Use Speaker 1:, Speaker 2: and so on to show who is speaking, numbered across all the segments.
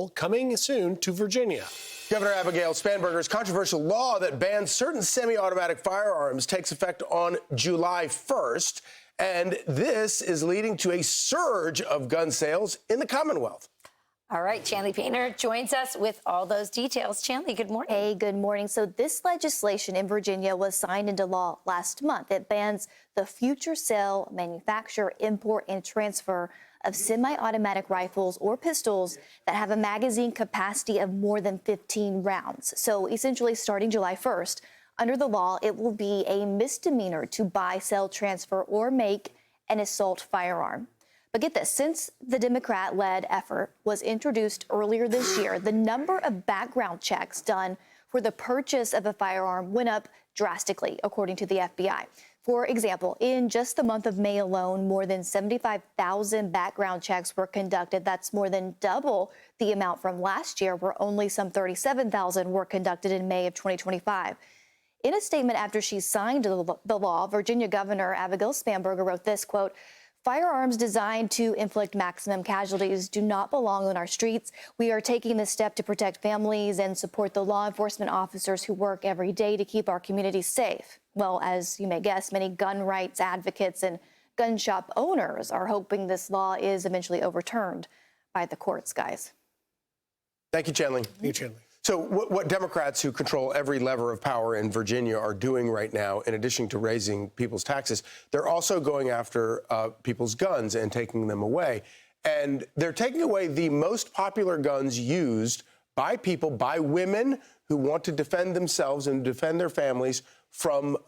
Speaker 1: bill coming soon to Virginia.
Speaker 2: Governor Abigail Spanberger's controversial law that bans certain semi-automatic firearms takes effect on July 1st. And this is leading to a surge of gun sales in the Commonwealth.
Speaker 3: All right, Chanley Painter joins us with all those details. Chanley, good morning.
Speaker 4: Hey, good morning. So this legislation in Virginia was signed into law last month. It bans the future sale, manufacture, import, and transfer of semi-automatic rifles or pistols that have a magazine capacity of more than 15 rounds. So essentially, starting July 1st, under the law, it will be a misdemeanor to buy, sell, transfer, or make an assault firearm. But get this, since the Democrat-led effort was introduced earlier this year, the number of background checks done for the purchase of a firearm went up drastically, according to the FBI. For example, in just the month of May alone, more than 75,000 background checks were conducted. That's more than double the amount from last year, where only some 37,000 were conducted in May of 2025. In a statement after she signed the law, Virginia Governor Abigail Spanberger wrote this, quote, "Firearms designed to inflict maximum casualties do not belong on our streets. We are taking this step to protect families and support the law enforcement officers who work every day to keep our communities safe." Well, as you may guess, many gun rights advocates and gun shop owners are hoping this law is eventually overturned by the courts, guys.
Speaker 2: Thank you, Chanley.
Speaker 1: Thank you, Chanley.
Speaker 2: So what Democrats who control every lever of power in Virginia are doing right now, in addition to raising people's taxes, they're also going after people's guns and taking them away. And they're taking away the most popular guns used by people, by women who want to defend themselves and defend their families from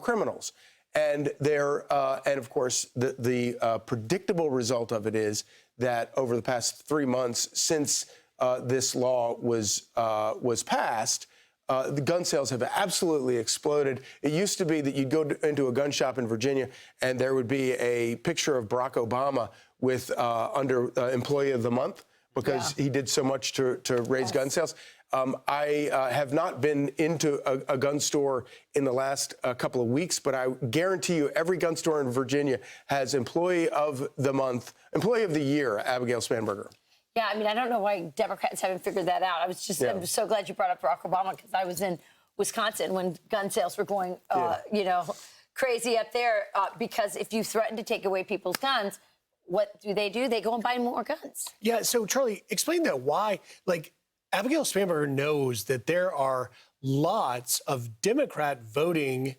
Speaker 2: criminals. And and of course, the predictable result of it is that over the past 3 months since this law was passed, the gun sales have absolutely exploded. It used to be that you'd go into a gun shop in Virginia and there would be a picture of Barack Obama with under Employee of the Month because he did so much to raise gun sales. I have not been into a gun store in the last couple of weeks, but I guarantee you every gun store in Virginia has Employee of the Month, Employee of the Year, Abigail Spanberger.
Speaker 3: Yeah, I mean, I don't know why Democrats haven't figured that out. I'm so glad you brought up Barack Obama, because I was in Wisconsin when gun sales were going, crazy up there. Because if you threaten to take away people's guns, what do? They go and buy more guns.
Speaker 1: Yeah, so Charlie, explain that. Why, Abigail Spanberger knows that there are lots of Democrat voting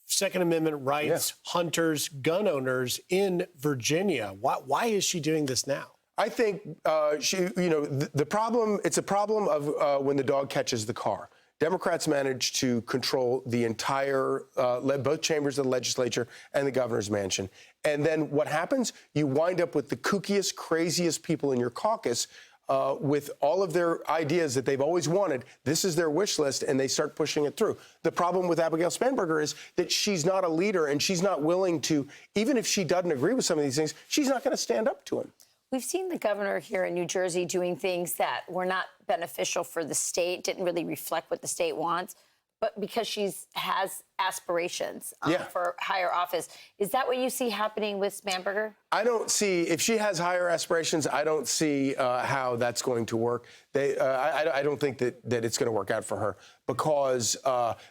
Speaker 1: Second Amendment rights, hunters, gun owners in Virginia. Why is she doing this now?
Speaker 2: I think the problem, it's a problem of when the dog catches the car. Democrats managed to control the entire, both chambers of the legislature and the governor's mansion. And then what happens? You wind up with the kookiest, craziest people in your caucus with all of their ideas that they've always wanted. This is their wish list, and they start pushing it through. The problem with Abigail Spanberger is that she's not a leader, and she's not willing to, even if she doesn't agree with some of these things, she's not going to stand up to him.
Speaker 3: We've seen the governor here in New Jersey doing things that were not beneficial for the state, didn't really reflect what the state wants, but because she has aspirations for higher office. Is that what you see happening with Spanberger?
Speaker 2: I don't see, if she has higher aspirations, I don't see how that's going to work. I don't think that it's going to work out for her, because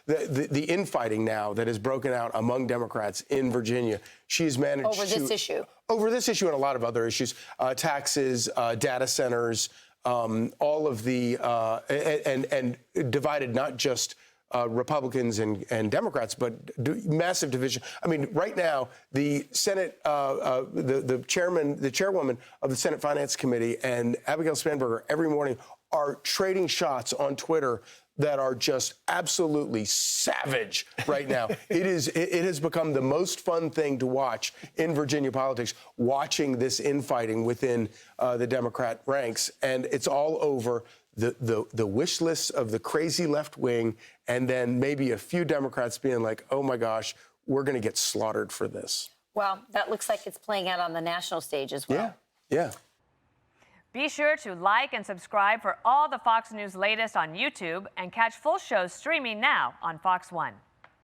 Speaker 2: the infighting now that has broken out among Democrats in Virginia, she's managed
Speaker 3: over this issue. Over
Speaker 2: this issue and a lot of other issues, taxes, data centers, all of the, and divided not just Republicans and Democrats, but massive division. I mean, right now, the Senate, the chairwoman of the Senate Finance Committee and Abigail Spanberger every morning are trading shots on Twitter that are just absolutely savage right now. It has become the most fun thing to watch in Virginia politics, watching this infighting within the Democrat ranks. And it's all over the wish lists of the crazy left wing, and then maybe a few Democrats being like, oh my gosh, we're going to get slaughtered for this.
Speaker 3: Well, that looks like it's playing out on the national stage as well.
Speaker 2: Yeah.
Speaker 5: Be sure to like and subscribe for all the Fox News latest on YouTube, and catch full shows streaming now on Fox One.